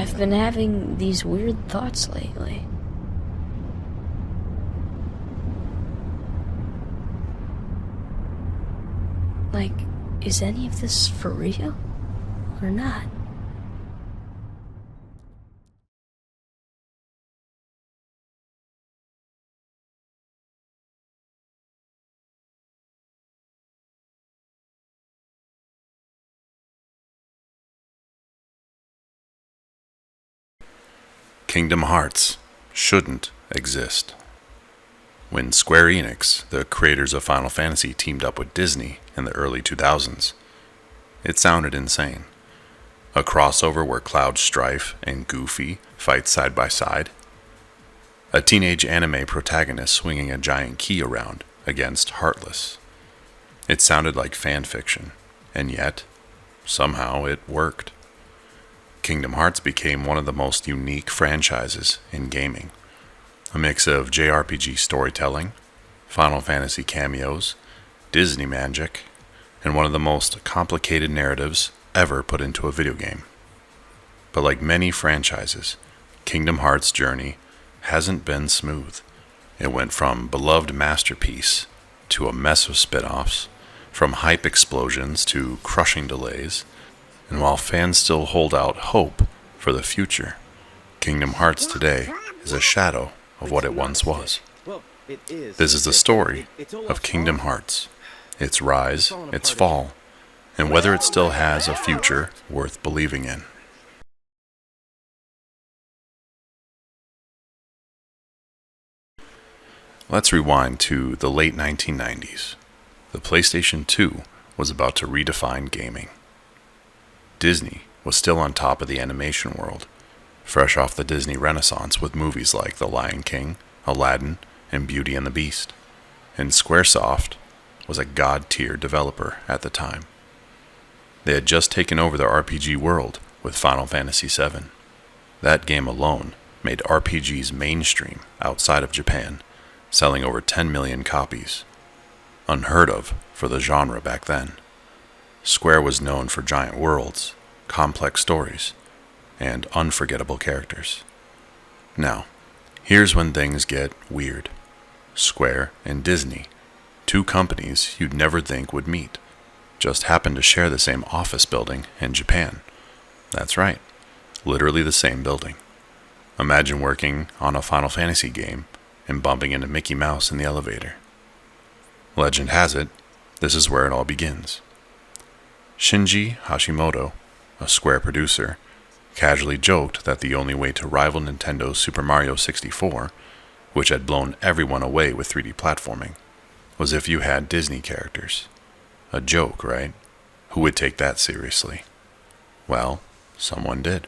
I've been having these weird thoughts lately. Like, is any of this for real? Or not? Kingdom Hearts shouldn't exist. When Square Enix, the creators of Final Fantasy, teamed up with Disney in the early 2000s, it sounded insane. A crossover where Cloud Strife and Goofy fight side by side. A teenage anime protagonist swinging a giant key around against Heartless. It sounded like fan fiction, and yet, somehow it worked. Kingdom Hearts became one of the most unique franchises in gaming. A mix of JRPG storytelling, Final Fantasy cameos, Disney magic, and one of the most complicated narratives ever put into a video game. But like many franchises, Kingdom Hearts' journey hasn't been smooth. It went from beloved masterpiece to a mess of spin-offs, from hype explosions to crushing delays, and while fans still hold out hope for the future, Kingdom Hearts today is a shadow of what it once was. This is the story of Kingdom Hearts, its rise, its fall, and whether it still has a future worth believing in. Let's rewind to the late 1990s. The PlayStation 2 was about to redefine gaming. Disney was still on top of the animation world, fresh off the Disney Renaissance with movies like The Lion King, Aladdin, and Beauty and the Beast. And Squaresoft was a god-tier developer at the time. They had just taken over the RPG world with Final Fantasy VII. That game alone made RPGs mainstream outside of Japan, selling over 10 million copies. Unheard of for the genre back then. Square was known for giant worlds, complex stories, and unforgettable characters. Now, here's when things get weird. Square and Disney, two companies you'd never think would meet, just happened to share the same office building in Japan. That's right, literally the same building. Imagine working on a Final Fantasy game and bumping into Mickey Mouse in the elevator. Legend has it, this is where it all begins. Shinji Hashimoto, a Square producer, casually joked that the only way to rival Nintendo's Super Mario 64, which had blown everyone away with 3D platforming, was if you had Disney characters. A joke, right? Who would take that seriously? Well, someone did.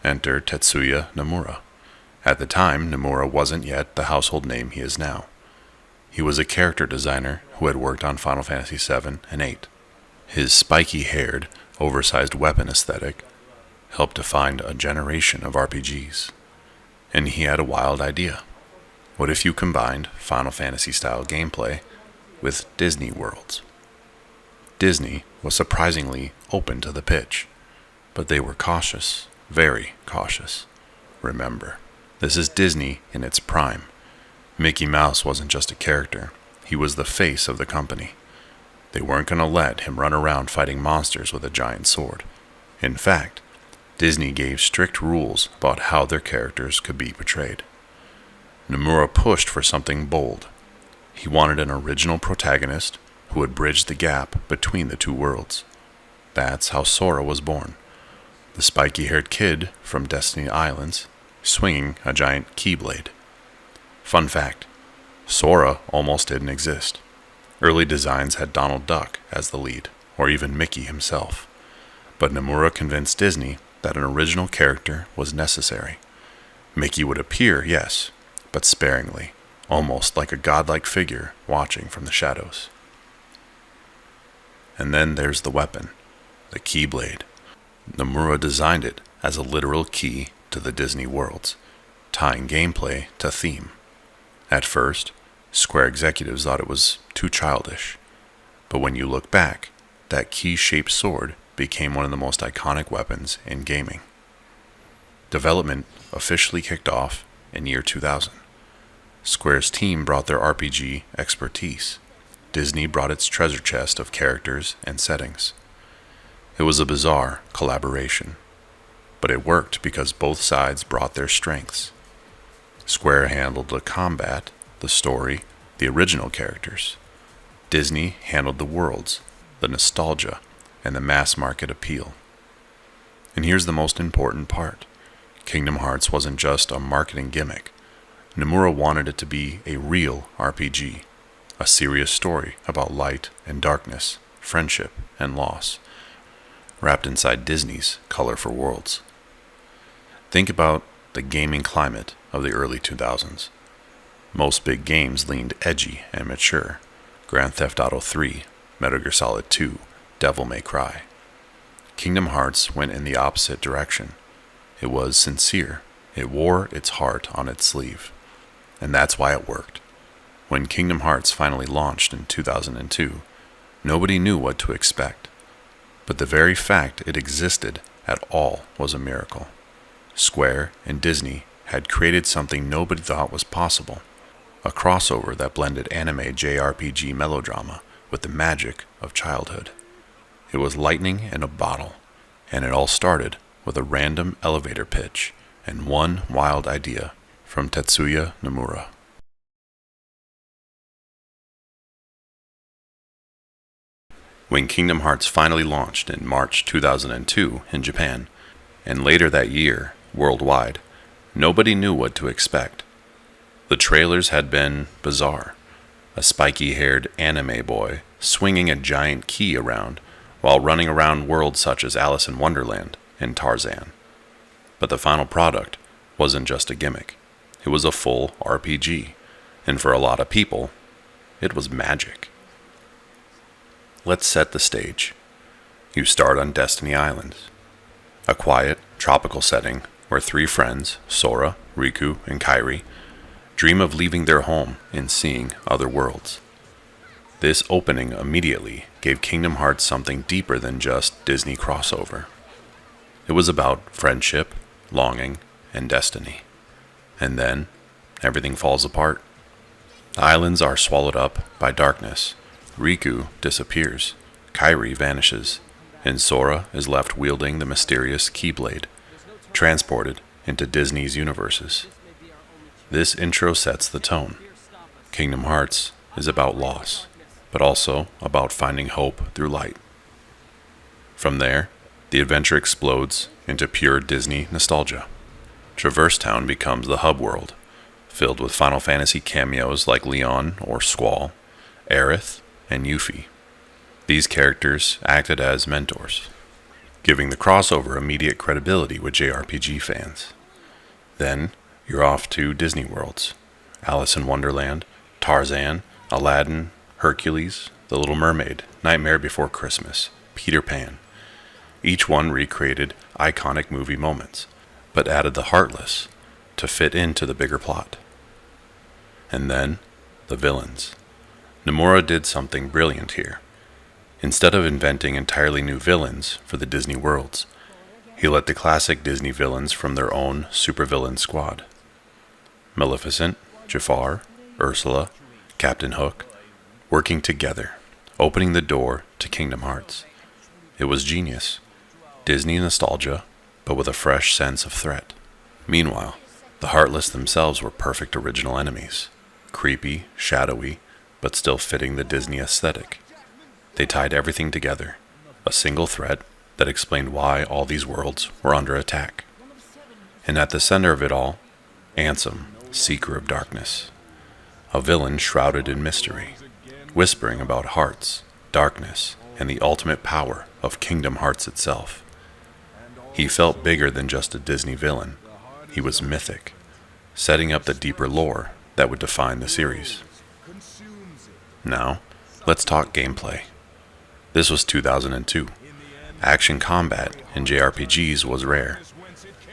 Enter Tetsuya Nomura. At the time, Nomura wasn't yet the household name he is now. He was a character designer who had worked on Final Fantasy VII and VIII. His spiky-haired, oversized weapon aesthetic helped define a generation of RPGs. And he had a wild idea. What if you combined Final Fantasy-style gameplay with Disney worlds? Disney was surprisingly open to the pitch, but they were cautious, very cautious. Remember, this is Disney in its prime. Mickey Mouse wasn't just a character, he was the face of the company. They weren't going to let him run around fighting monsters with a giant sword. In fact, Disney gave strict rules about how their characters could be portrayed. Nomura pushed for something bold. He wanted an original protagonist who would bridge the gap between the two worlds. That's how Sora was born. The spiky-haired kid from Destiny Islands, swinging a giant keyblade. Fun fact, Sora almost didn't exist. Early designs had Donald Duck as the lead, or even Mickey himself. But Nomura convinced Disney that an original character was necessary. Mickey would appear, yes, but sparingly, almost like a godlike figure watching from the shadows. And then there's the weapon, the Keyblade. Nomura designed it as a literal key to the Disney worlds, tying gameplay to theme. At first, Square executives thought it was too childish, but when you look back, that key-shaped sword became one of the most iconic weapons in gaming. Development officially kicked off in year 2000. Square's team brought their RPG expertise. Disney brought its treasure chest of characters and settings. It was a bizarre collaboration, but it worked because both sides brought their strengths. Square handled the combat, the story, the original characters. Disney handled the worlds, the nostalgia, and the mass market appeal. And here's the most important part. Kingdom Hearts wasn't just a marketing gimmick. Nomura wanted it to be a real RPG, a serious story about light and darkness, friendship and loss, wrapped inside Disney's colorful worlds. Think about the gaming climate of the early 2000s. Most big games leaned edgy and mature. Grand Theft Auto 3, Metal Gear Solid 2, Devil May Cry. Kingdom Hearts went in the opposite direction. It was sincere. It wore its heart on its sleeve. And that's why it worked. When Kingdom Hearts finally launched in 2002, nobody knew what to expect. But the very fact it existed at all was a miracle. Square and Disney had created something nobody thought was possible. A crossover that blended anime JRPG melodrama with the magic of childhood. It was lightning in a bottle, and it all started with a random elevator pitch and one wild idea from Tetsuya Nomura. When Kingdom Hearts finally launched in March 2002 in Japan, and later that year worldwide, nobody knew what to expect. The trailers had been bizarre. A spiky-haired anime boy swinging a giant key around while running around worlds such as Alice in Wonderland and Tarzan. But the final product wasn't just a gimmick. It was a full RPG, and for a lot of people, it was magic. Let's set the stage. You start on Destiny Island, a quiet, tropical setting where three friends, Sora, Riku, and Kairi, dream of leaving their home and seeing other worlds. This opening immediately gave Kingdom Hearts something deeper than just Disney crossover. It was about friendship, longing, and destiny. And then, everything falls apart. The islands are swallowed up by darkness. Riku disappears, Kairi vanishes, and Sora is left wielding the mysterious Keyblade, transported into Disney's universes. This intro sets the tone. Kingdom Hearts is about loss, but also about finding hope through light. From there, the adventure explodes into pure Disney nostalgia. Traverse Town becomes the hub world, filled with Final Fantasy cameos like Leon or Squall, Aerith, and Yuffie. These characters acted as mentors, giving the crossover immediate credibility with JRPG fans. Then, you're off to Disney worlds. Alice in Wonderland, Tarzan, Aladdin, Hercules, The Little Mermaid, Nightmare Before Christmas, Peter Pan. Each one recreated iconic movie moments, but added the Heartless to fit into the bigger plot. And then, the villains. Nomura did something brilliant here. Instead of inventing entirely new villains for the Disney worlds, he let the classic Disney villains from their own supervillain squad. Maleficent, Jafar, Ursula, Captain Hook, working together, opening the door to Kingdom Hearts. It was genius. Disney nostalgia, but with a fresh sense of threat. Meanwhile, the Heartless themselves were perfect original enemies. Creepy, shadowy, but still fitting the Disney aesthetic. They tied everything together, a single thread that explained why all these worlds were under attack. And at the center of it all, Ansem, Seeker of Darkness, a villain shrouded in mystery, whispering about hearts, darkness, and the ultimate power of Kingdom Hearts itself. He felt bigger than just a Disney villain. He was mythic, setting up the deeper lore that would define the series. Now, let's talk gameplay. This was 2002. Action combat in JRPGs was rare.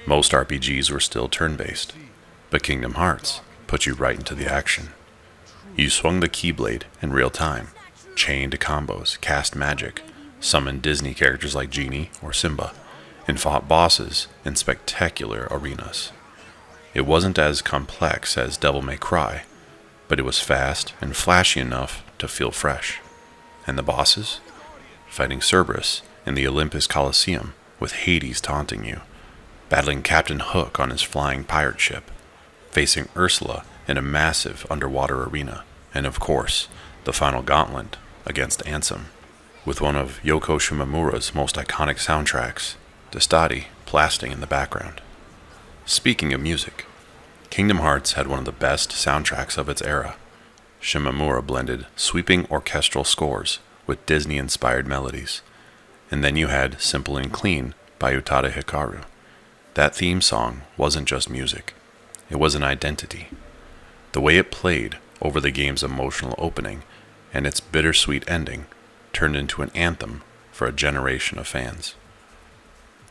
Most RPGs were still turn-based, but Kingdom Hearts put you right into the action. You swung the Keyblade in real time, chained combos, cast magic, summoned Disney characters like Genie or Simba, and fought bosses in spectacular arenas. It wasn't as complex as Devil May Cry, but it was fast and flashy enough to feel fresh. And the bosses? Fighting Cerberus in the Olympus Coliseum with Hades taunting you, battling Captain Hook on his flying pirate ship, facing Ursula in a massive underwater arena, and of course, the final gauntlet against Ansem, with one of Yoko Shimomura's most iconic soundtracks, Destati, blasting in the background. Speaking of music, Kingdom Hearts had one of the best soundtracks of its era. Shimomura blended sweeping orchestral scores with Disney-inspired melodies. And then you had Simple and Clean by Utada Hikaru. That theme song wasn't just music. It was an identity. The way it played over the game's emotional opening and its bittersweet ending turned into an anthem for a generation of fans.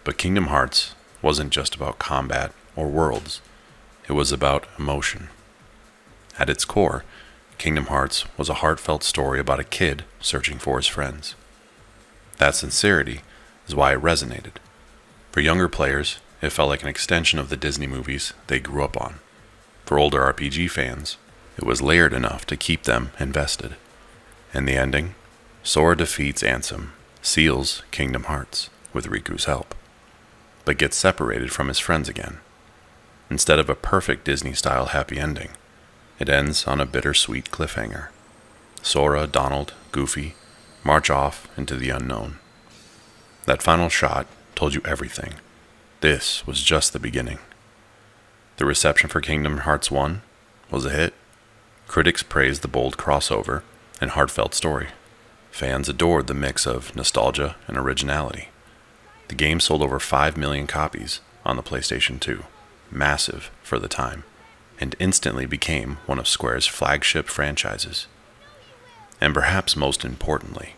But Kingdom Hearts wasn't just about combat or worlds. It was about emotion. At its core, Kingdom Hearts was a heartfelt story about a kid searching for his friends. That sincerity is why it resonated. For younger players, it felt like an extension of the Disney movies they grew up on. For older RPG fans, it was layered enough to keep them invested. And the ending? Sora defeats Ansem, seals Kingdom Hearts with Riku's help, but gets separated from his friends again. Instead of a perfect Disney-style happy ending, it ends on a bittersweet cliffhanger. Sora, Donald, Goofy march off into the unknown. That final shot told you everything. This was just the beginning. The reception for Kingdom Hearts 1 was a hit. Critics praised the bold crossover and heartfelt story. Fans adored the mix of nostalgia and originality. The game sold over 5 million copies on the PlayStation 2, massive for the time, and instantly became one of Square's flagship franchises. And perhaps most importantly,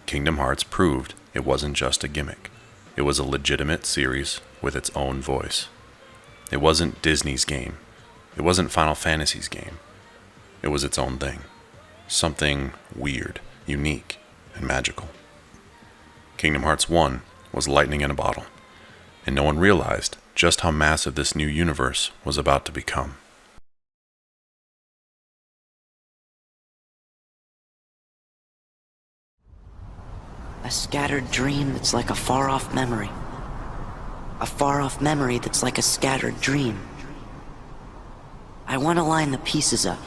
Kingdom Hearts proved it wasn't just a gimmick. It was a legitimate series with its own voice. It wasn't Disney's game. It wasn't Final Fantasy's game. It was its own thing. Something weird, unique, and magical. Kingdom Hearts 1 was lightning in a bottle, and no one realized just how massive this new universe was about to become. A scattered dream that's like a far-off memory. A far-off memory that's like a scattered dream. I want to line the pieces up.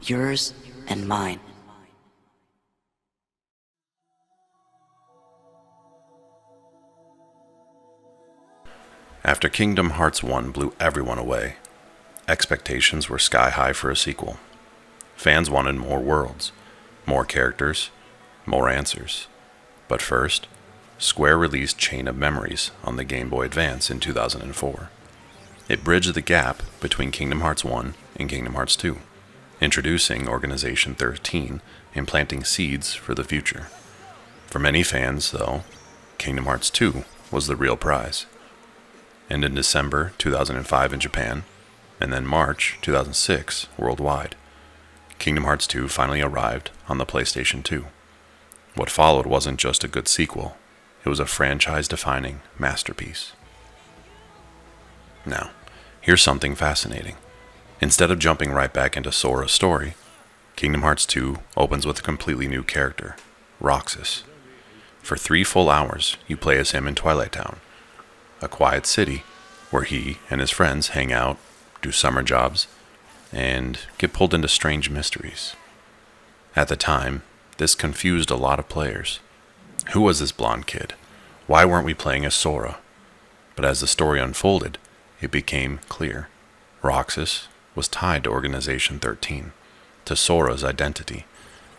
Yours and mine. After Kingdom Hearts 1 blew everyone away, expectations were sky high for a sequel. Fans wanted more worlds, more characters, more answers. But first, Square released Chain of Memories on the Game Boy Advance in 2004. It bridged the gap between Kingdom Hearts 1 and Kingdom Hearts 2, introducing Organization 13 and planting seeds for the future. For many fans, though, Kingdom Hearts 2 was the real prize. And in December 2005 in Japan, and then March 2006 worldwide, Kingdom Hearts 2 finally arrived on the PlayStation 2. What followed wasn't just a good sequel, it was a franchise-defining masterpiece. Now, here's something fascinating. Instead of jumping right back into Sora's story, Kingdom Hearts 2 opens with a completely new character, Roxas. For 3 full hours, you play as him in Twilight Town, a quiet city where he and his friends hang out, do summer jobs, and get pulled into strange mysteries. At the time, this confused a lot of players. Who was this blonde kid? Why weren't we playing as Sora? But as the story unfolded, it became clear. Roxas was tied to Organization 13, to Sora's identity,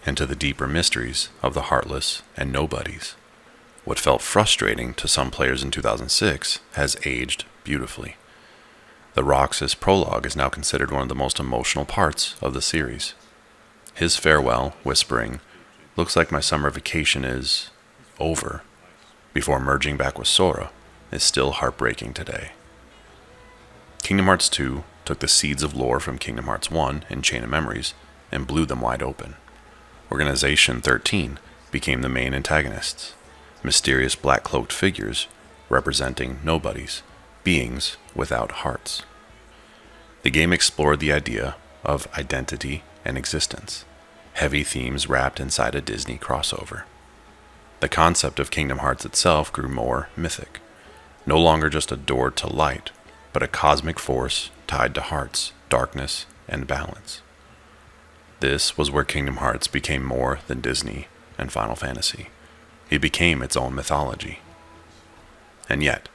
and to the deeper mysteries of the Heartless and Nobodies. What felt frustrating to some players in 2006 has aged beautifully. The Roxas prologue is now considered one of the most emotional parts of the series. His farewell, whispering, "Looks like my summer vacation is over," before merging back with Sora, is still heartbreaking today. Kingdom Hearts 2 took the seeds of lore from Kingdom Hearts 1 and Chain of Memories and blew them wide open. Organization 13 became the main antagonists, mysterious black-cloaked figures representing nobodies, beings without hearts. The game explored the idea of identity and existence, heavy themes wrapped inside a Disney crossover. The concept of Kingdom Hearts itself grew more mythic, no longer just a door to light, but a cosmic force tied to hearts, darkness, and balance. This was where Kingdom Hearts became more than Disney and Final Fantasy. It became its own mythology. And yet,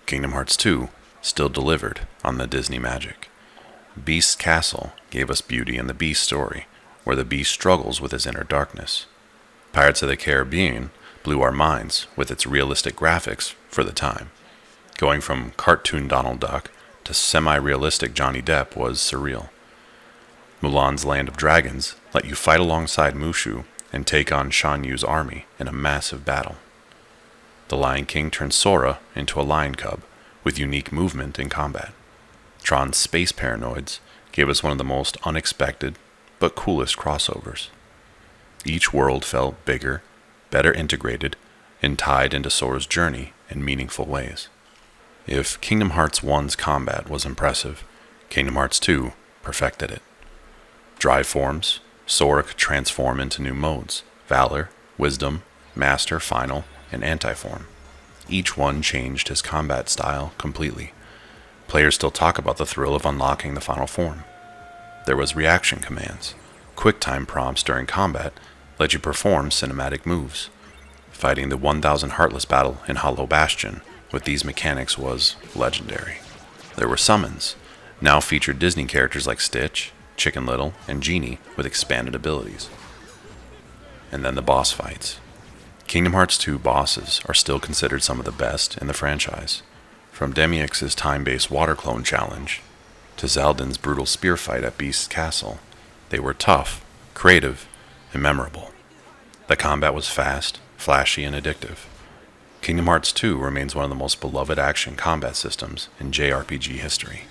Kingdom Hearts 2 still delivered on the Disney magic. Beast's Castle gave us Beauty and the Beast story, where the Beast struggles with his inner darkness. Pirates of the Caribbean blew our minds with its realistic graphics for the time. Going from cartoon Donald Duck to semi-realistic Johnny Depp was surreal. Mulan's Land of Dragons let you fight alongside Mushu and take on Shan Yu's army in a massive battle. The Lion King turned Sora into a lion cub with unique movement in combat. Tron's Space Paranoids gave us one of the most unexpected but coolest crossovers. Each world felt bigger, better integrated, and tied into Sora's journey in meaningful ways. If Kingdom Hearts 1's combat was impressive, Kingdom Hearts 2 perfected it. Dry forms, Sora could transform into new modes: Valor, Wisdom, Master, Final, and Anti-Form. Each one changed his combat style completely. Players still talk about the thrill of unlocking the final form. There was reaction commands. QuickTime prompts during combat let you perform cinematic moves. Fighting the 1000 Heartless battle in Hollow Bastion with these mechanics was legendary. There were summons, now featured Disney characters like Stitch, Chicken Little, and Genie with expanded abilities. And then the boss fights. Kingdom Hearts 2 bosses are still considered some of the best in the franchise. From Demiex's time-based water clone challenge to Xaldin's brutal spear fight at Beast's Castle, they were tough, creative, and memorable. The combat was fast, flashy, and addictive. Kingdom Hearts 2 remains one of the most beloved action combat systems in JRPG history.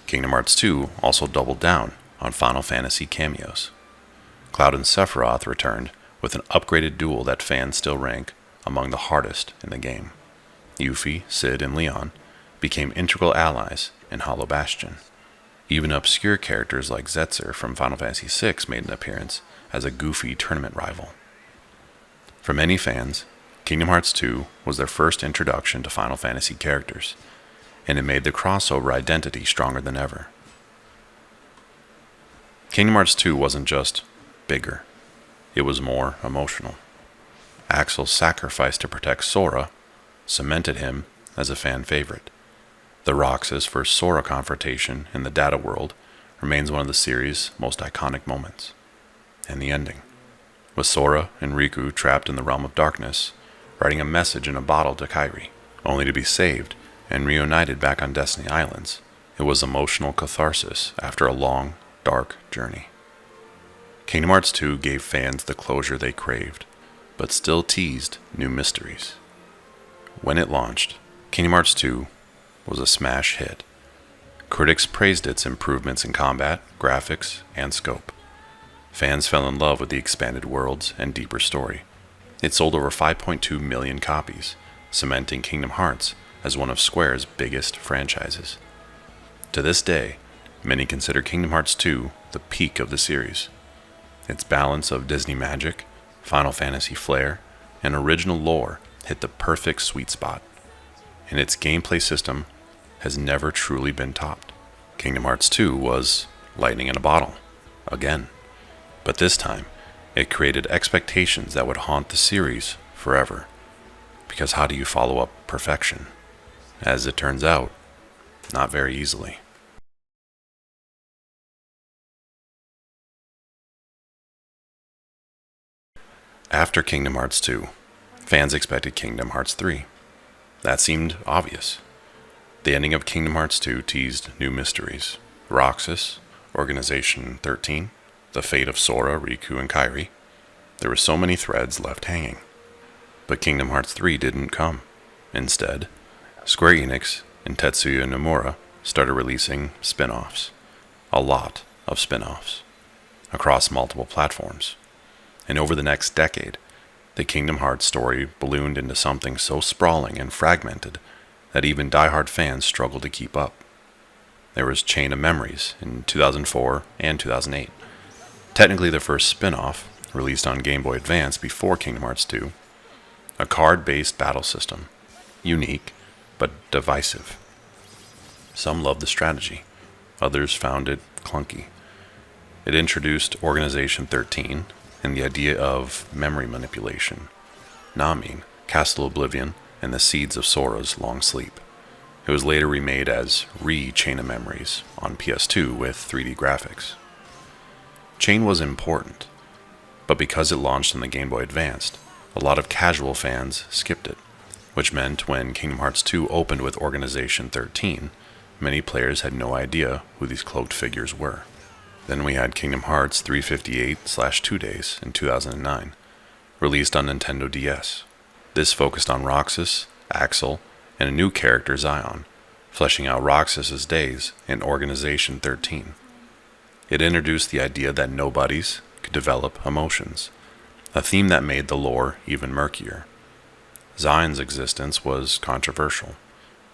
Kingdom Hearts 2 also doubled down on Final Fantasy cameos. Cloud and Sephiroth returned with an upgraded duel that fans still rank among the hardest in the game. Yuffie, Cid, and Leon became integral allies in Hollow Bastion. Even obscure characters like Zetzer from Final Fantasy VI made an appearance as a goofy tournament rival. For many fans, Kingdom Hearts 2 was their first introduction to Final Fantasy characters, and it made the crossover identity stronger than ever. Kingdom Hearts 2 wasn't just bigger, it was more emotional. Axel's sacrifice to protect Sora cemented him as a fan favorite. The Roxas first Sora confrontation in the Data World remains one of the series' most iconic moments. And the ending, with Sora and Riku trapped in the realm of darkness, writing a message in a bottle to Kairi, only to be saved and reunited back on Destiny Islands. It was emotional catharsis after a long, dark journey. Kingdom Hearts 2 gave fans the closure they craved, but still teased new mysteries. When it launched, Kingdom Hearts 2 was a smash hit. Critics praised its improvements in combat, graphics, and scope. Fans fell in love with the expanded worlds and deeper story. It sold over 5.2 million copies, cementing Kingdom Hearts as one of Square's biggest franchises. To this day, many consider Kingdom Hearts 2 the peak of the series. Its balance of Disney magic, Final Fantasy flair, and original lore hit the perfect sweet spot, and its gameplay system has never truly been topped. Kingdom Hearts 2 was lightning in a bottle, again. But this time, it created expectations that would haunt the series forever. Because how do you follow up perfection? As it turns out, not very easily. After Kingdom Hearts 2, fans expected Kingdom Hearts 3. That seemed obvious. The ending of Kingdom Hearts 2 teased new mysteries: Roxas, Organization 13, the fate of Sora, Riku, and Kairi. There were so many threads left hanging. But Kingdom Hearts 3 didn't come. Instead, Square Enix and Tetsuya Nomura started releasing spin-offs. A lot of spin-offs. Across multiple platforms. And over the next decade, The Kingdom Hearts story ballooned into something so sprawling and fragmented that even die-hard fans struggled to keep up. There was Chain of Memories in 2004 and 2008, technically the first spin-off, released on Game Boy Advance before Kingdom Hearts 2, a card-based battle system, unique but divisive. Some loved the strategy, others found it clunky. It introduced Organization 13 and the idea of memory manipulation, Namin, Castle Oblivion, and the Seeds of Sora's Long Sleep. It was later remade as Chain of Memories on PS2 with 3D graphics. Chain was important, but because it launched on the Game Boy Advance, a lot of casual fans skipped it, which meant when Kingdom Hearts 2 opened with Organization 13, many players had no idea who these cloaked figures were. Then we had Kingdom Hearts 358/2 Days in 2009, released on Nintendo DS. This focused on Roxas, Axel, and a new character, Zion, fleshing out Roxas's days in Organization 13. It introduced the idea that nobodies could develop emotions, a theme that made the lore even murkier. Zion's existence was controversial,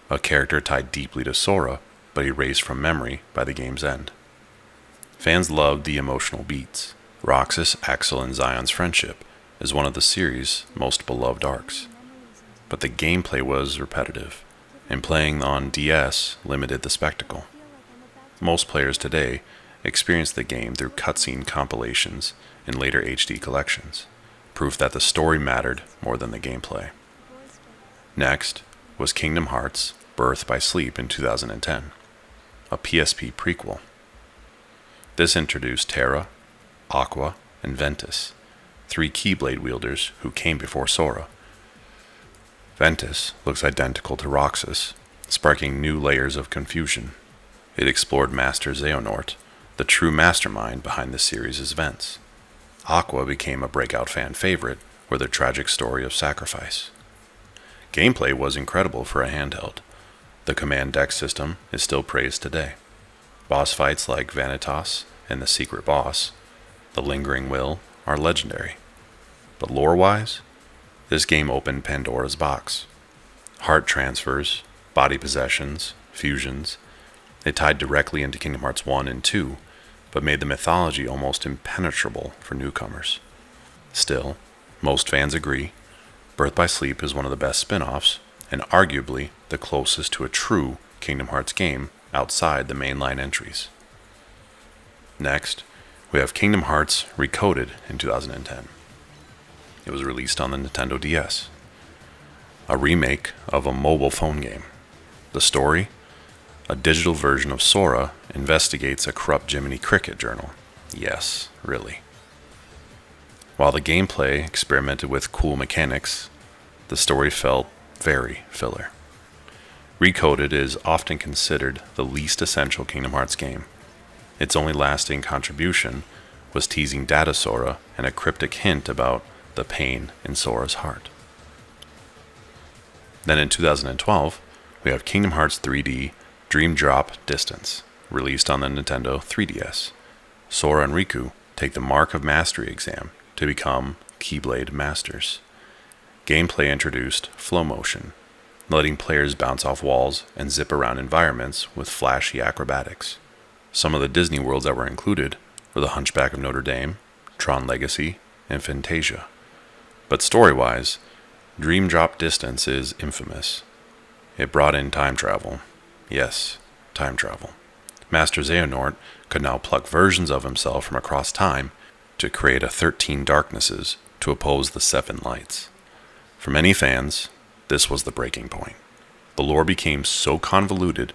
a character tied deeply to Sora, but erased from memory by the game's end. Fans loved the emotional beats. Roxas, Axel, and Zion's friendship is one of the series' most beloved arcs. But the gameplay was repetitive, and playing on DS limited the spectacle. Most players today experience the game through cutscene compilations and later HD collections, proof that the story mattered more than the gameplay. Next was Kingdom Hearts Birth by Sleep in 2010, a PSP prequel. This introduced Terra, Aqua, and Ventus, three Keyblade wielders who came before Sora. Ventus looks identical to Roxas, sparking new layers of confusion. It explored Master Xehanort, the true mastermind behind the series' events. Aqua became a breakout fan favorite with a tragic story of sacrifice. Gameplay was incredible for a handheld. The command deck system is still praised today. Boss fights like Vanitas and the Secret Boss, the Lingering Will, are legendary. But lore-wise, this game opened Pandora's box. Heart transfers, body possessions, fusions. It tied directly into Kingdom Hearts 1 and 2, but made the mythology almost impenetrable for newcomers. Still, most fans agree, Birth by Sleep is one of the best spin-offs, and arguably the closest to a true Kingdom Hearts game outside the mainline entries. Next, we have Kingdom Hearts Recoded in 2010. It was released on the Nintendo DS. A remake of a mobile phone game. The story? A digital version of Sora investigates a corrupt Jiminy Cricket journal. Yes, really. While the gameplay experimented with cool mechanics, the story felt very filler. Recoded is often considered the least essential Kingdom Hearts game. Its only lasting contribution was teasing Data Sora and a cryptic hint about the pain in Sora's heart. Then in 2012, we have Kingdom Hearts 3D Dream Drop Distance, released on the Nintendo 3DS. Sora and Riku take the Mark of Mastery exam to become Keyblade Masters. Gameplay introduced flow motion, letting players bounce off walls and zip around environments with flashy acrobatics. Some of the Disney worlds that were included were the Hunchback of Notre Dame, Tron Legacy, and Fantasia. But story-wise, Dream Drop Distance is infamous. It brought in time travel. Yes, time travel. Master Xehanort could now pluck versions of himself from across time to create a 13 darknesses to oppose the 7 lights. For many fans, this was the breaking point. The lore became so convoluted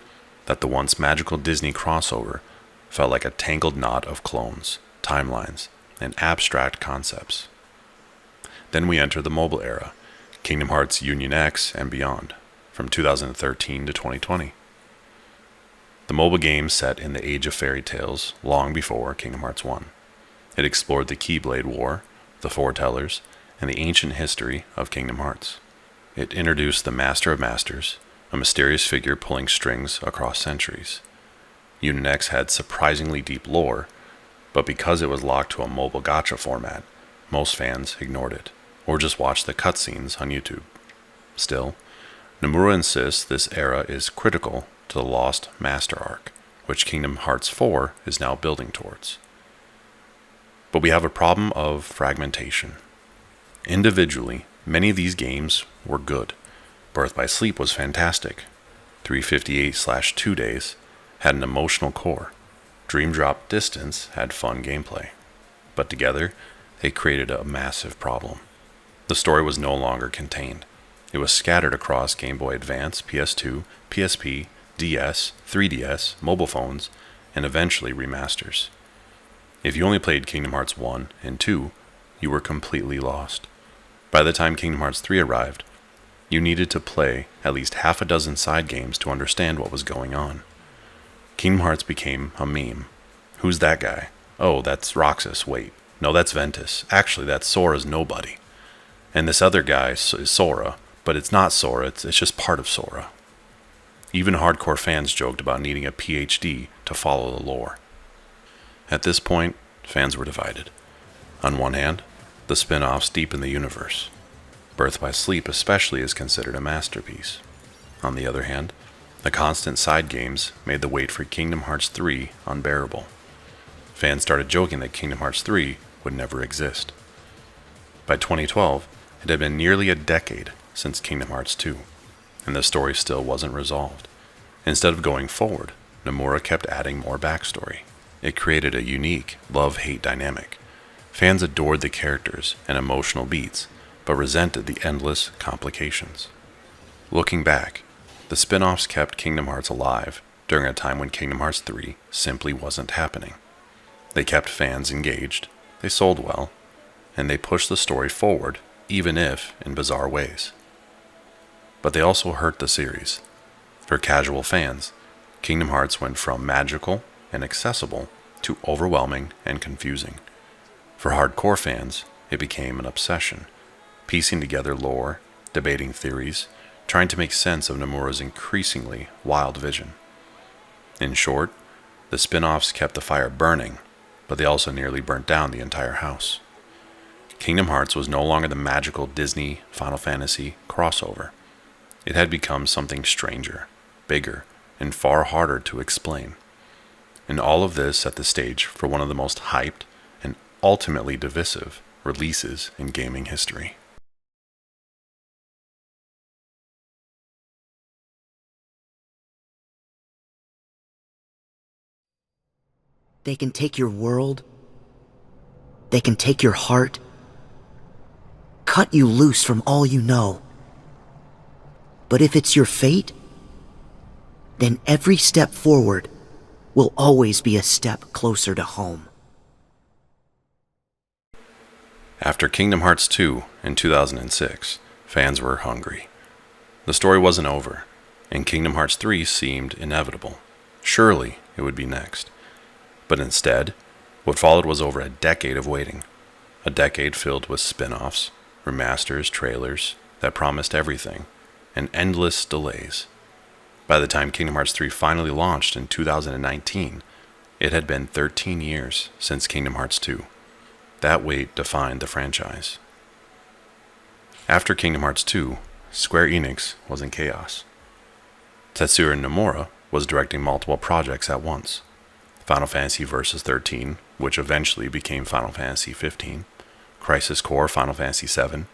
that the once magical Disney crossover felt like a tangled knot of clones, timelines, and abstract concepts. Then we enter the mobile era, Kingdom Hearts Union X and beyond, from 2013 to 2020. The mobile game set in the age of fairy tales long before Kingdom Hearts 1. It explored the Keyblade War, the Foretellers, and the ancient history of Kingdom Hearts. It introduced the Master of Masters, a mysterious figure pulling strings across centuries. Union X had surprisingly deep lore, but because it was locked to a mobile gacha format, most fans ignored it, or just watch the cutscenes on YouTube. Still, Nomura insists this era is critical to the Lost Master arc, which Kingdom Hearts 4 is now building towards. But we have a problem of fragmentation. Individually, many of these games were good. Birth by Sleep was fantastic. 358/2 Days had an emotional core. Dream Drop Distance had fun gameplay. But together, they created a massive problem. The story was no longer contained. It was scattered across Game Boy Advance, PS2, PSP, DS, 3DS, mobile phones, and eventually remasters. If you only played Kingdom Hearts 1 and 2, you were completely lost. By the time Kingdom Hearts 3 arrived, you needed to play at least half a dozen side games to understand what was going on. Kingdom Hearts became a meme. Who's that guy? Oh, that's Roxas. Wait, no, that's Ventus. Actually, that's Sora's nobody. And this other guy is Sora, but it's not Sora, it's just part of Sora. Even hardcore fans joked about needing a PhD to follow the lore. At this point, fans were divided. On one hand, the spin-offs deepen the universe. Birth by Sleep especially is considered a masterpiece. On the other hand, the constant side games made the wait for Kingdom Hearts 3 unbearable. Fans started joking that Kingdom Hearts 3 would never exist. By 2012, it had been nearly a decade since Kingdom Hearts 2, and the story still wasn't resolved. Instead of going forward, Nomura kept adding more backstory. It created a unique love-hate dynamic. Fans adored the characters and emotional beats, but resented the endless complications. Looking back, the spin-offs kept Kingdom Hearts alive during a time when Kingdom Hearts 3 simply wasn't happening. They kept fans engaged, they sold well, and they pushed the story forward, even if in bizarre ways. But they also hurt the series. For casual fans, Kingdom Hearts went from magical and accessible to overwhelming and confusing. For hardcore fans, it became an obsession, piecing together lore, debating theories, trying to make sense of Nomura's increasingly wild vision. In short, the spin-offs kept the fire burning, but they also nearly burnt down the entire house. Kingdom Hearts was no longer the magical Disney Final Fantasy crossover. It had become something stranger, bigger, and far harder to explain. And all of this set the stage for one of the most hyped and ultimately divisive releases in gaming history. They can take your world. They can take your heart. Cut you loose from all you know. But if it's your fate, then every step forward will always be a step closer to home. After Kingdom Hearts 2 in 2006, fans were hungry. The story wasn't over, and Kingdom Hearts 3 seemed inevitable. Surely it would be next. But instead, what followed was over a decade of waiting. A decade filled with spin-offs, remasters, trailers that promised everything, and endless delays. By the time Kingdom Hearts 3 finally launched in 2019, it had been 13 years since Kingdom Hearts 2. That wait defined the franchise. After Kingdom Hearts 2, Square Enix was in chaos. Tetsuya Nomura was directing multiple projects at once. Final Fantasy Versus 13, which eventually became Final Fantasy 15, Crisis Core Final Fantasy 7,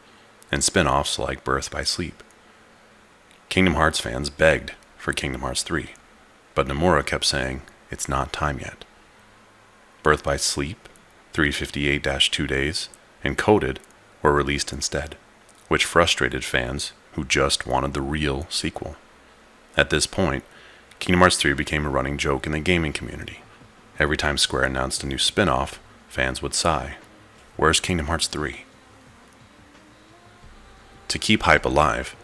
and spin-offs like Birth by Sleep. Kingdom Hearts fans begged for Kingdom Hearts 3, but Nomura kept saying, it's not time yet. Birth by Sleep, 358/2 Days, and Coded were released instead, which frustrated fans who just wanted the real sequel. At this point, Kingdom Hearts 3 became a running joke in the gaming community. Every time Square announced a new spin-off, fans would sigh, "Where's Kingdom Hearts 3?" To keep hype alive,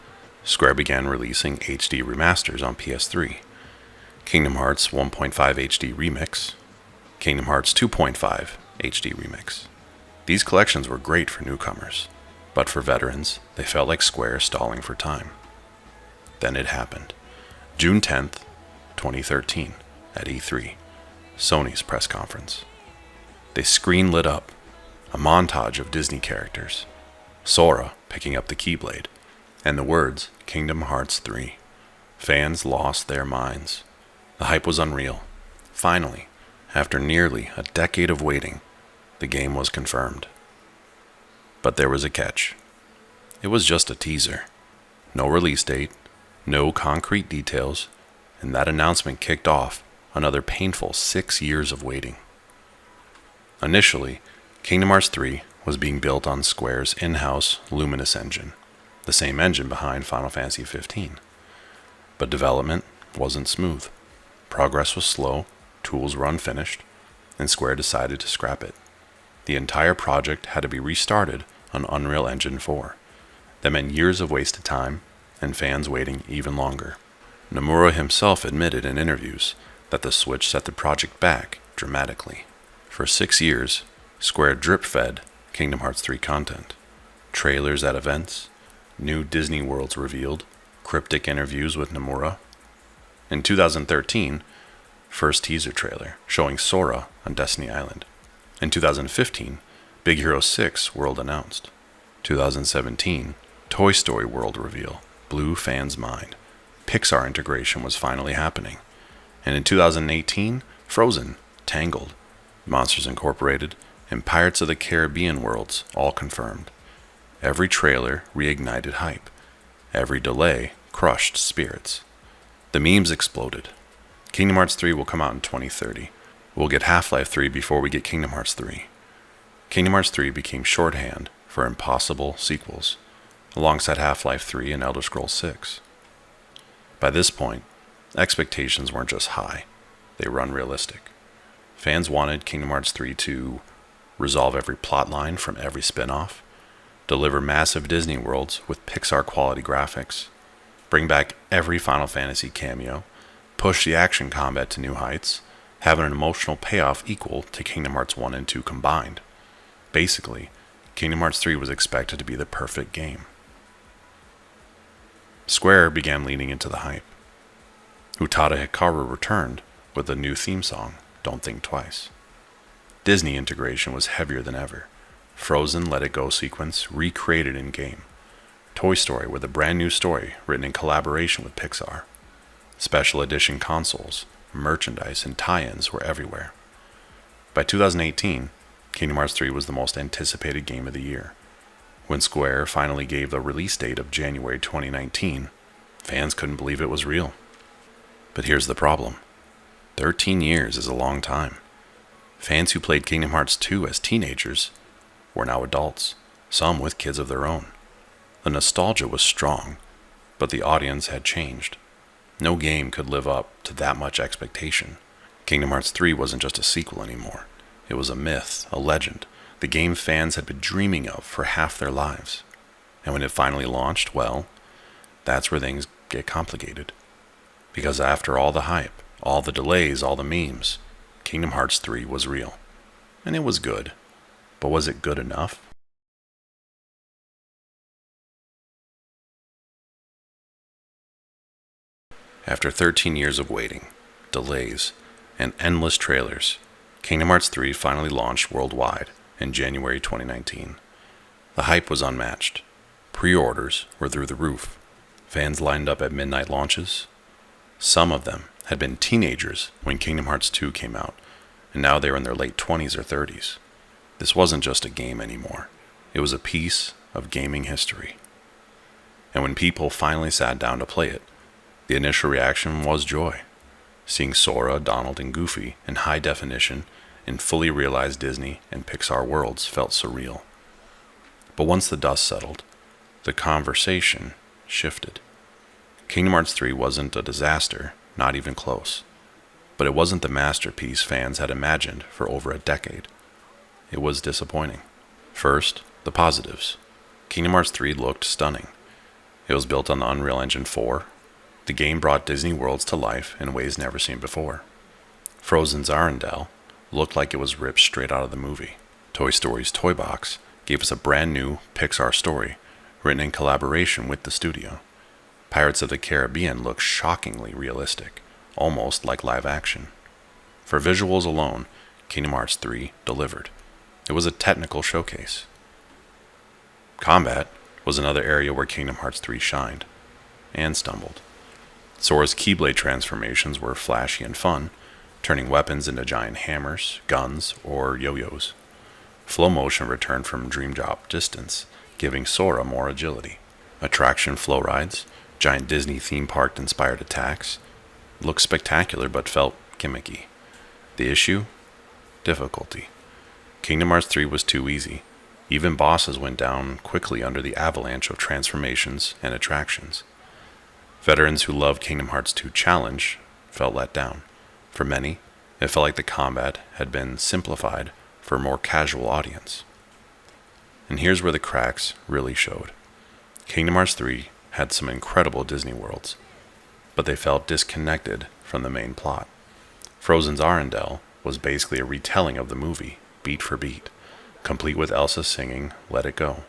Square began releasing HD remasters on PS3. Kingdom Hearts 1.5 HD Remix, Kingdom Hearts 2.5 HD Remix. These collections were great for newcomers, but for veterans, they felt like Square stalling for time. Then it happened. June 10th, 2013, at E3, Sony's press conference. They screen lit up, a montage of Disney characters. Sora picking up the Keyblade, and the words Kingdom Hearts 3. Fans lost their minds. The hype was unreal. Finally, after nearly a decade of waiting, the game was confirmed. But there was a catch. It was just a teaser. No release date, no concrete details, and that announcement kicked off another painful 6 years of waiting. Initially, Kingdom Hearts 3 was being built on Square's in-house Luminous engine, the same engine behind Final Fantasy XV. But development wasn't smooth. Progress was slow, tools were unfinished, and Square decided to scrap it. The entire project had to be restarted on Unreal Engine 4. That meant years of wasted time, and fans waiting even longer. Nomura himself admitted in interviews that the switch set the project back dramatically. For 6 years, Square drip-fed Kingdom Hearts 3 content. Trailers at events, new Disney worlds revealed, cryptic interviews with Nomura. In 2013, first teaser trailer showing Sora on Destiny Island. In 2015, Big Hero 6 world announced. 2017, Toy Story world reveal blew fans' mind. Pixar integration was finally happening. And in 2018, Frozen, Tangled, Monsters Incorporated, and Pirates of the Caribbean worlds all confirmed. Every trailer reignited hype. Every delay crushed spirits. The memes exploded. Kingdom Hearts 3 will come out in 2030. We'll get Half-Life 3 before we get Kingdom Hearts 3. Kingdom Hearts 3 became shorthand for impossible sequels, alongside Half-Life 3 and Elder Scrolls 6. By this point, expectations weren't just high, they were unrealistic. Fans wanted Kingdom Hearts 3 to resolve every plotline from every spin-off, deliver massive Disney worlds with Pixar-quality graphics, bring back every Final Fantasy cameo, push the action combat to new heights, have an emotional payoff equal to Kingdom Hearts 1 and 2 combined. Basically, Kingdom Hearts 3 was expected to be the perfect game. Square began leaning into the hype. Utada Hikaru returned with a new theme song, Don't Think Twice. Disney integration was heavier than ever. Frozen Let It Go sequence recreated in-game. Toy Story with a brand new story written in collaboration with Pixar. Special edition consoles, merchandise, and tie-ins were everywhere. By 2018, Kingdom Hearts 3 was the most anticipated game of the year. When Square finally gave the release date of January 2019, fans couldn't believe it was real. But here's the problem. 13 years is a long time. Fans who played Kingdom Hearts 2 as teenagers were now adults, some with kids of their own. The nostalgia was strong, but the audience had changed. No game could live up to that much expectation. Kingdom Hearts 3 wasn't just a sequel anymore. It was a myth, a legend, the game fans had been dreaming of for half their lives. And when it finally launched, well, that's where things get complicated. Because after all the hype, all the delays, all the memes, Kingdom Hearts 3 was real. And it was good. But was it good enough? After 13 years of waiting, delays, and endless trailers, Kingdom Hearts 3 finally launched worldwide in January 2019. The hype was unmatched. Pre-orders were through the roof. Fans lined up at midnight launches. Some of them had been teenagers when Kingdom Hearts 2 came out, and now they were in their late 20s or 30s. This wasn't just a game anymore. It was a piece of gaming history. And when people finally sat down to play it, the initial reaction was joy. Seeing Sora, Donald, and Goofy in high definition in fully realized Disney and Pixar worlds felt surreal. But once the dust settled, the conversation shifted. Kingdom Hearts 3 wasn't a disaster, not even close. But it wasn't the masterpiece fans had imagined for over a decade. It was disappointing. First, the positives. Kingdom Hearts 3 looked stunning. It was built on the Unreal Engine 4. The game brought Disney worlds to life in ways never seen before. Frozen's Arendelle looked like it was ripped straight out of the movie. Toy Story's Toy Box gave us a brand new Pixar story written in collaboration with the studio. Pirates of the Caribbean looked shockingly realistic, almost like live action. For visuals alone, Kingdom Hearts 3 delivered. It was a technical showcase. Combat was another area where Kingdom Hearts 3 shined, and stumbled. Sora's Keyblade transformations were flashy and fun, turning weapons into giant hammers, guns, or yo-yos. Flow motion returned from Dream Drop distance, giving Sora more agility. Attraction flow rides, giant Disney theme park inspired attacks, looked spectacular but felt gimmicky. The issue? Difficulty. Kingdom Hearts 3 was too easy. Even bosses went down quickly under the avalanche of transformations and attractions. Veterans who loved Kingdom Hearts 2 Challenge felt let down. For many, it felt like the combat had been simplified for a more casual audience. And here's where the cracks really showed. Kingdom Hearts 3 had some incredible Disney worlds, but they felt disconnected from the main plot. Frozen's Arendelle was basically a retelling of the movie, beat for beat, complete with Elsa singing Let It Go.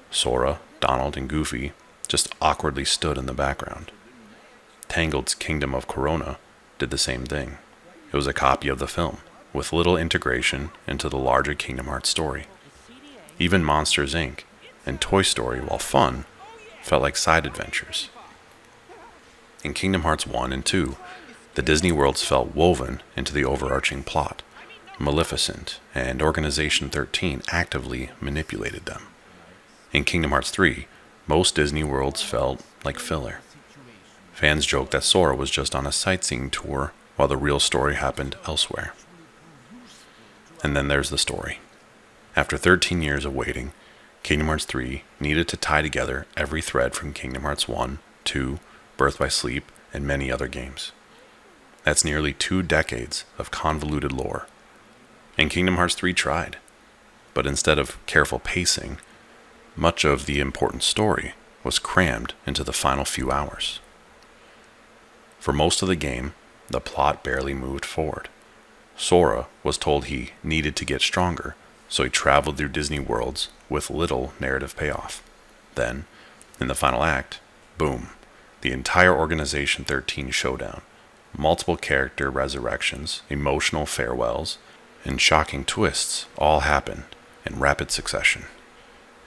Sora, Donald, and Goofy just awkwardly stood in the background. Tangled's Kingdom of Corona did the same thing. It was a copy of the film, with little integration into the larger Kingdom Hearts story. Even Monsters, Inc. and Toy Story, while fun, felt like side adventures. In Kingdom Hearts 1 and 2, the Disney worlds felt woven into the overarching plot. Maleficent and Organization 13 actively manipulated them. In Kingdom Hearts 3, most Disney worlds felt like filler. Fans joked that Sora was just on a sightseeing tour while the real story happened elsewhere. And then there's the story. After 13 years of waiting, Kingdom Hearts 3 needed to tie together every thread from Kingdom Hearts 1, 2, Birth by Sleep, and many other games. That's nearly 2 decades of convoluted lore. And Kingdom Hearts 3 tried. But instead of careful pacing, much of the important story was crammed into the final few hours. For most of the game, the plot barely moved forward. Sora was told he needed to get stronger, so he traveled through Disney worlds with little narrative payoff. Then, in the final act, boom, the entire Organization 13 showdown. Multiple character resurrections, emotional farewells, and shocking twists all happened in rapid succession.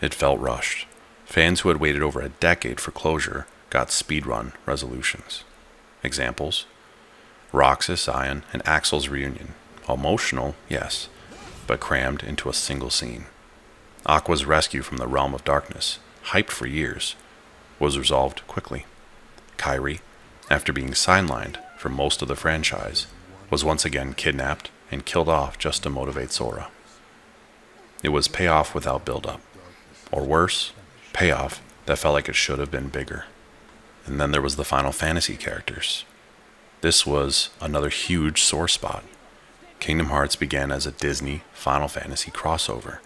It felt rushed. Fans who had waited over a decade for closure got speedrun resolutions. Examples: Roxas, Ion, and Axel's reunion. Emotional, yes, but crammed into a single scene. Aqua's rescue from the realm of darkness, hyped for years, was resolved quickly. Kairi, after being sidelined for most of the franchise, was once again kidnapped and killed off just to motivate Sora. It was payoff without build-up. Or worse, payoff that felt like it should have been bigger. And then there was the Final Fantasy characters. This was another huge sore spot. Kingdom Hearts began as a Disney Final Fantasy crossover,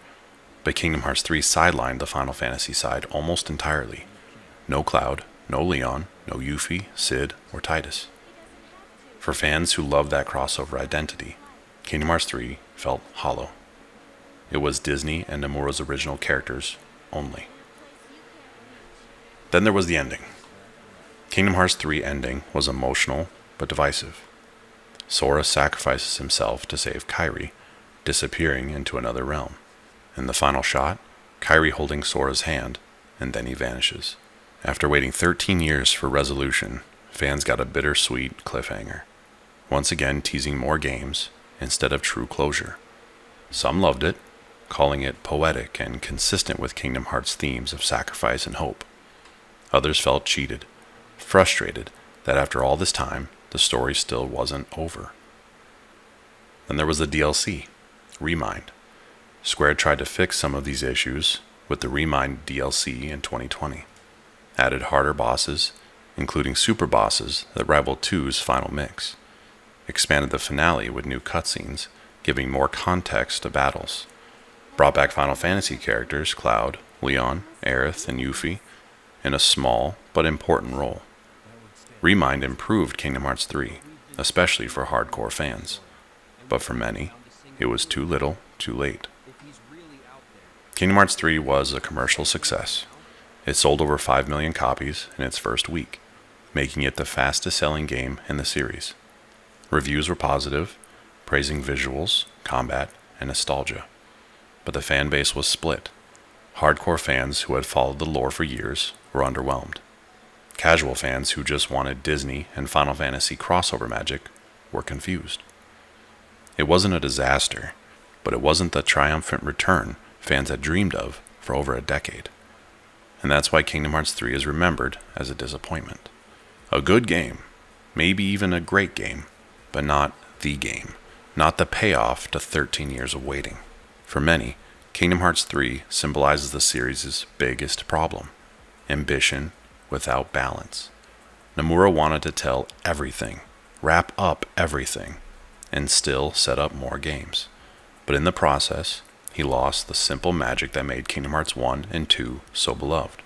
but Kingdom Hearts 3 sidelined the Final Fantasy side almost entirely. No Cloud, no Leon, no Yuffie, Sid, or Tidus. For fans who loved that crossover identity, Kingdom Hearts 3 felt hollow. It was Disney and Nomura's original characters only. Then there was the ending. Kingdom Hearts 3 ending was emotional but divisive. Sora sacrifices himself to save Kairi, disappearing into another realm. In the final shot, Kairi holding Sora's hand, and then he vanishes. After waiting 13 years for resolution, fans got a bittersweet cliffhanger, once again teasing more games instead of true closure. Some loved it, calling it poetic and consistent with Kingdom Hearts' themes of sacrifice and hope. Others felt cheated, frustrated that after all this time, the story still wasn't over. Then there was the DLC, Remind. Square tried to fix some of these issues with the Remind DLC in 2020. Added harder bosses, including super bosses that rivaled 2's final mix. Expanded the finale with new cutscenes, giving more context to battles. Brought back Final Fantasy characters Cloud, Leon, Aerith, and Yuffie in a small but important role. Remind improved Kingdom Hearts 3, especially for hardcore fans. But for many, it was too little, too late. Kingdom Hearts 3 was a commercial success. It sold over 5 million copies in its first week, making it the fastest-selling game in the series. Reviews were positive, praising visuals, combat, and nostalgia. But the fan base was split. Hardcore fans who had followed the lore for years were underwhelmed. Casual fans who just wanted Disney and Final Fantasy crossover magic were confused. It wasn't a disaster, but it wasn't the triumphant return fans had dreamed of for over a decade. And that's why Kingdom Hearts 3 is remembered as a disappointment. A good game, maybe even a great game, but not the game, not the payoff to 13 years of waiting. For many, Kingdom Hearts 3 symbolizes the series' biggest problem: ambition without balance. Nomura wanted to tell everything, wrap up everything, and still set up more games. But in the process, he lost the simple magic that made Kingdom Hearts 1 and 2 so beloved.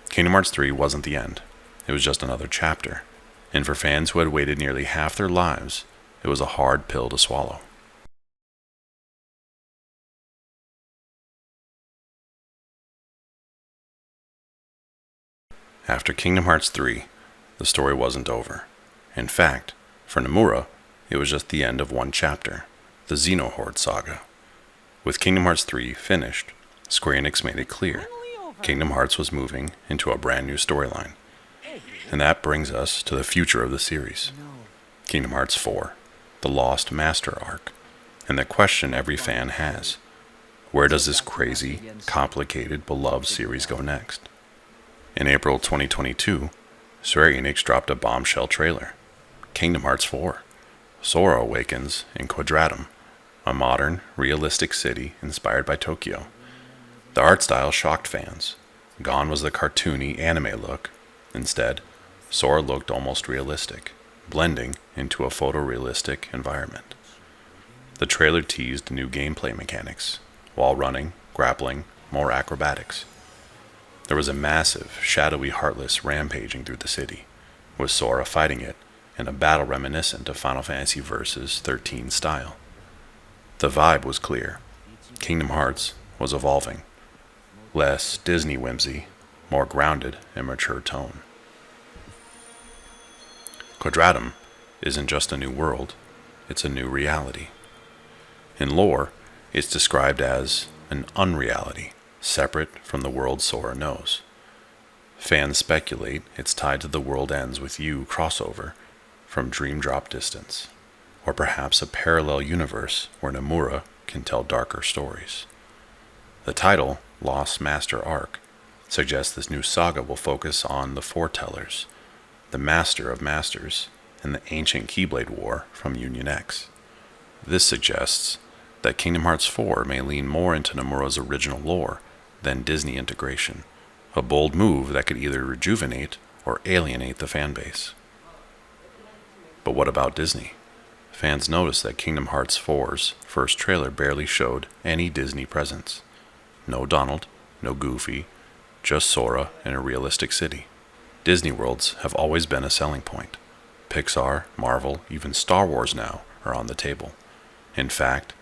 Kingdom Hearts 3 wasn't the end. It was just another chapter. And for fans who had waited nearly half their lives, it was a hard pill to swallow. After Kingdom Hearts 3, the story wasn't over. In fact, for Nomura, it was just the end of one chapter, the Xenohorde saga. With Kingdom Hearts 3 finished, Square Enix made it clear Kingdom Hearts was moving into a brand new storyline. And that brings us to the future of the series. Kingdom Hearts 4, the Lost Master arc, and the question every fan has: where does this crazy, complicated, beloved series go next? In April 2022, Square Enix dropped a bombshell trailer: Kingdom Hearts 4. Sora awakens in Quadratum, a modern, realistic city inspired by Tokyo. The art style shocked fans. Gone was the cartoony anime look. Instead, Sora looked almost realistic, blending into a photorealistic environment. The trailer teased new gameplay mechanics: wall running, grappling, more acrobatics. There was a massive, shadowy Heartless rampaging through the city, with Sora fighting it in a battle reminiscent of Final Fantasy Versus 13 style. The vibe was clear. Kingdom Hearts was evolving. Less Disney whimsy, more grounded and mature tone. Quadratum isn't just a new world, it's a new reality. In lore, it's described as an unreality, separate from the world Sora knows. Fans speculate it's tied to the World Ends With You crossover from Dream Drop Distance, or perhaps a parallel universe where Nomura can tell darker stories. The title, Lost Master Arc, suggests this new saga will focus on the Foretellers, the Master of Masters, and the ancient Keyblade War from Union X. This suggests that Kingdom Hearts 4 may lean more into Nomura's original lore than Disney integration, a bold move that could either rejuvenate or alienate the fanbase. But what about Disney? Fans noticed that Kingdom Hearts 4's first trailer barely showed any Disney presence. No Donald, no Goofy, just Sora in a realistic city. Disney worlds have always been a selling point. Pixar, Marvel, even Star Wars now are on the table. In fact,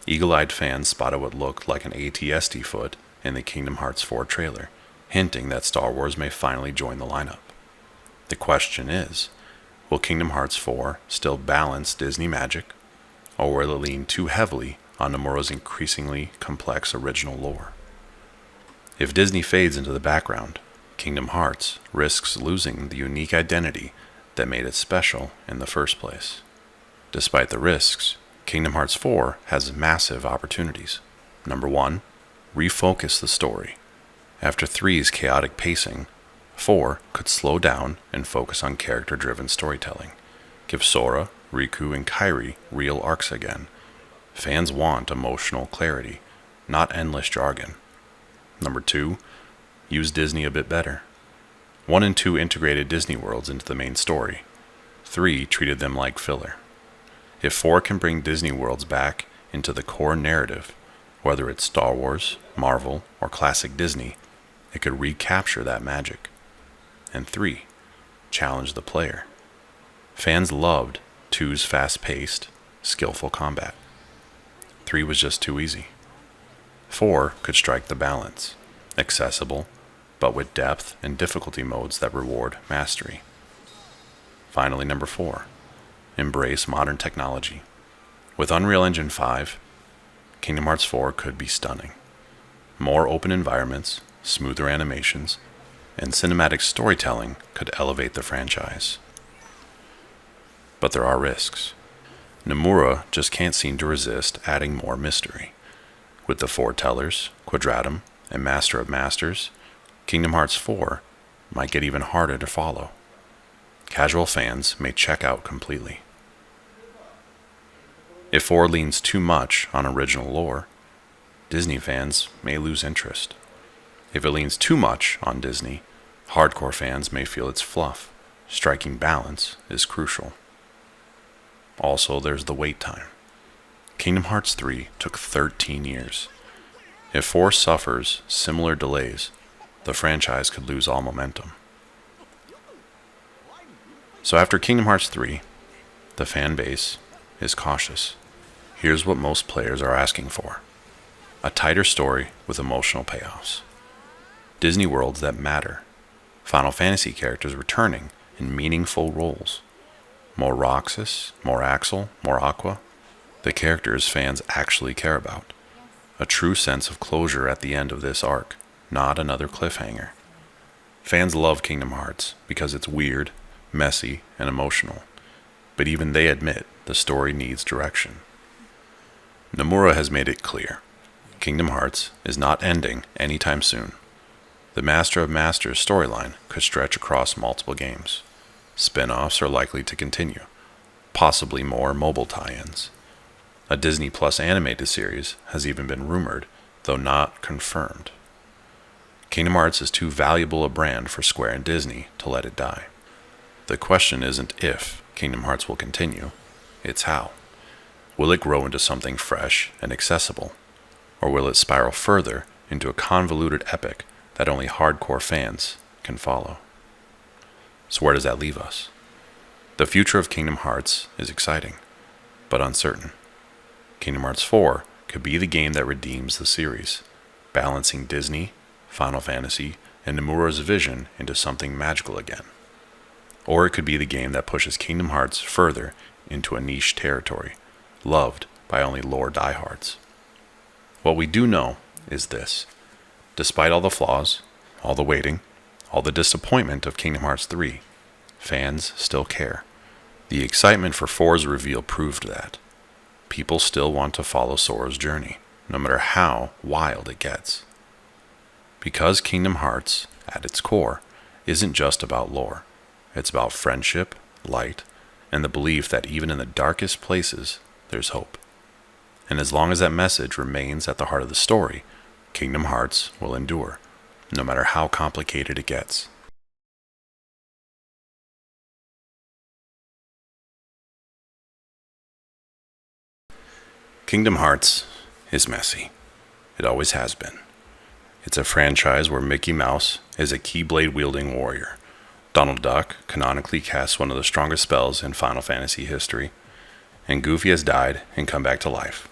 eagle-eyed fans spotted what looked like an AT-ST foot in the Kingdom Hearts 4 trailer, hinting that Star Wars may finally join the lineup. The question is, will Kingdom Hearts 4 still balance Disney magic, or will it lean too heavily on Nomura's increasingly complex original lore? If Disney fades into the background, Kingdom Hearts risks losing the unique identity that made it special in the first place. Despite the risks, Kingdom Hearts 4 has massive opportunities. Number 1, refocus the story. After 3's chaotic pacing, 4 could slow down and focus on character-driven storytelling. Give Sora, Riku, and Kairi real arcs again. Fans want emotional clarity, not endless jargon. Number 2, use Disney a bit better. 1 and 2 integrated Disney worlds into the main story. 3 treated them like filler. If 4 can bring Disney worlds back into the core narrative, whether it's Star Wars, Marvel, or classic Disney, it could recapture that magic. And 3, challenge the player. Fans loved 2's fast-paced, skillful combat. 3 was just too easy. 4 could strike the balance, accessible, but with depth and difficulty modes that reward mastery. Finally, number 4, embrace modern technology. With Unreal Engine 5, Kingdom Hearts 4 could be stunning. more open environments, smoother animations, and cinematic storytelling could elevate the franchise. But there are risks. Nomura just can't seem to resist adding more mystery. With the Foretellers, Quadratum, and Master of Masters, Kingdom Hearts 4 might get even harder to follow. Casual fans may check out completely. If 4 leans too much on original lore, Disney fans may lose interest. If it leans too much on Disney, hardcore fans may feel it's fluff. Striking balance is crucial. Also, there's the wait time. Kingdom Hearts 3 took 13 years. If 4 suffers similar delays, the franchise could lose all momentum. So after Kingdom Hearts 3, the fan base is cautious. Here's what most players are asking for: a tighter story with emotional payoffs, Disney worlds that matter, Final Fantasy characters returning in meaningful roles, more Roxas, more Axel, more Aqua, the characters fans actually care about, a true sense of closure at the end of this arc, not another cliffhanger. Fans love Kingdom Hearts because it's weird, messy, and emotional, but even they admit the story needs direction. Nomura has made it clear: Kingdom Hearts is not ending anytime soon. The Master of Masters storyline could stretch across multiple games. Spin-offs are likely to continue, possibly more mobile tie-ins. A Disney Plus animated series has even been rumored, though not confirmed. Kingdom Hearts is too valuable a brand for Square and Disney to let it die. The question isn't if Kingdom Hearts will continue, it's how. Will it grow into something fresh and accessible? Or will it spiral further into a convoluted epic that only hardcore fans can follow? So where does that leave us? The future of Kingdom Hearts is exciting, but uncertain. Kingdom Hearts 4 could be the game that redeems the series, balancing Disney, Final Fantasy, and Nomura's vision into something magical again. Or it could be the game that pushes Kingdom Hearts further into a niche territory, loved by only lore diehards. What we do know is this: despite all the flaws, all the waiting, all the disappointment of Kingdom Hearts 3, fans still care. The excitement for 4's reveal proved that. People still want to follow Sora's journey, no matter how wild it gets. Because Kingdom Hearts, at its core, isn't just about lore. It's about friendship, light, and the belief that even in the darkest places, there's hope. And as long as that message remains at the heart of the story, Kingdom Hearts will endure, no matter how complicated it gets. Kingdom Hearts is messy. It always has been. It's a franchise where Mickey Mouse is a Keyblade-wielding warrior. Donald Duck canonically casts one of the strongest spells in Final Fantasy history, and Goofy has died and come back to life.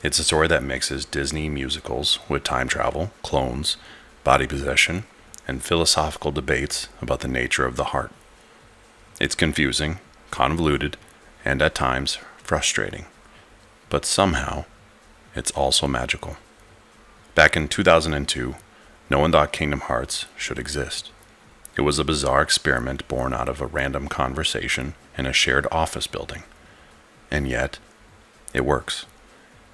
It's a story that mixes Disney musicals with time travel, clones, body possession, and philosophical debates about the nature of the heart. It's confusing, convoluted, and at times frustrating. But somehow, it's also magical. Back in 2002, no one thought Kingdom Hearts should exist. It was a bizarre experiment born out of a random conversation in a shared office building. And yet, it works.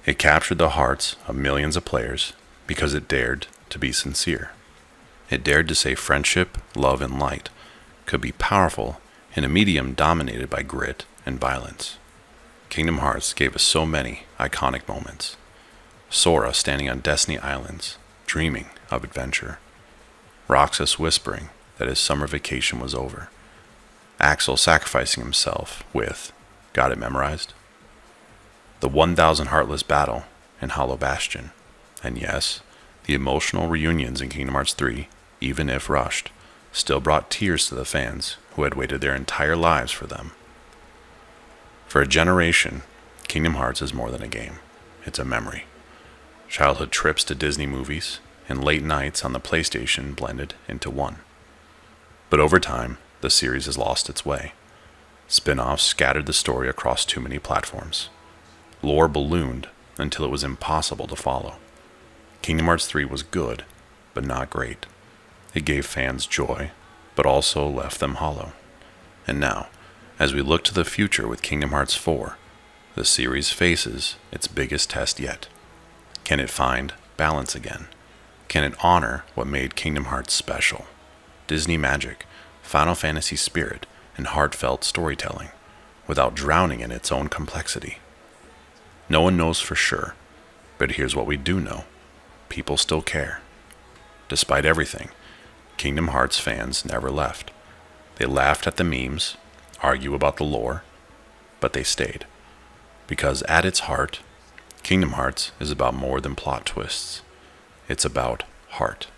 It captured the hearts of millions of players because it dared to be sincere. It dared to say friendship, love, and light could be powerful in a medium dominated by grit and violence. Kingdom Hearts gave us so many iconic moments. Sora standing on Destiny Islands, dreaming of adventure. Roxas whispering that his summer vacation was over. Axel sacrificing himself with, got it memorized? The 1,000 Heartless battle in Hollow Bastion. And yes, the emotional reunions in Kingdom Hearts 3, even if rushed, still brought tears to the fans who had waited their entire lives for them. For a generation, Kingdom Hearts is more than a game. It's a memory. Childhood trips to Disney movies and late nights on the PlayStation blended into one. But over time, the series has lost its way. Spin-offs scattered the story across too many platforms. Lore ballooned until it was impossible to follow. Kingdom Hearts 3 was good, but not great. It gave fans joy, but also left them hollow. And now, as we look to the future with Kingdom Hearts 4, the series faces its biggest test yet. Can it find balance again? Can it honor what made Kingdom Hearts special? Disney magic, Final Fantasy spirit, and heartfelt storytelling, without drowning in its own complexity. No one knows for sure, but here's what we do know. People still care. Despite everything, Kingdom Hearts fans never left. They laughed at the memes, argue about the lore, but they stayed. Because at its heart, Kingdom Hearts is about more than plot twists. It's about heart.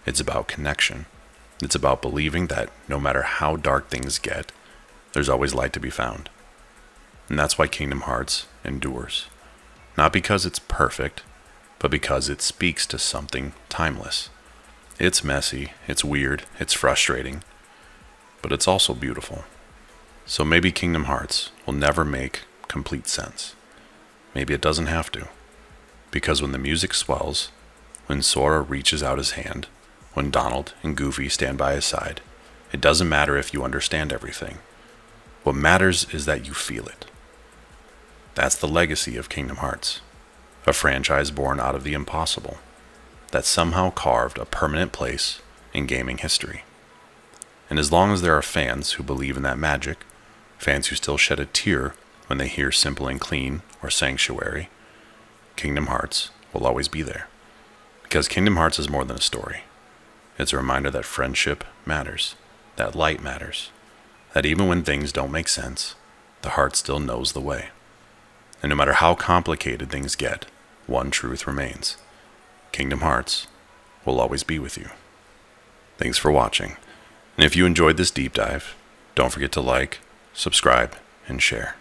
It's about connection. It's about believing that no matter how dark things get, there's always light to be found. And that's why Kingdom Hearts endures. Not because it's perfect, but because it speaks to something timeless. It's messy, it's weird, it's frustrating, but it's also beautiful. So maybe Kingdom Hearts will never make complete sense. Maybe it doesn't have to. Because when the music swells, when Sora reaches out his hand, when Donald and Goofy stand by his side, it doesn't matter if you understand everything. What matters is that you feel it. That's the legacy of Kingdom Hearts. A franchise born out of the impossible, that somehow carved a permanent place in gaming history. And as long as there are fans who believe in that magic, fans who still shed a tear when they hear Simple and Clean or Sanctuary, Kingdom Hearts will always be there. Because Kingdom Hearts is more than a story. It's a reminder that friendship matters, that light matters, that even when things don't make sense, the heart still knows the way. And no matter how complicated things get, one truth remains. Kingdom Hearts will always be with you. Thanks for watching. And if you enjoyed this deep dive, don't forget to like, subscribe, and share.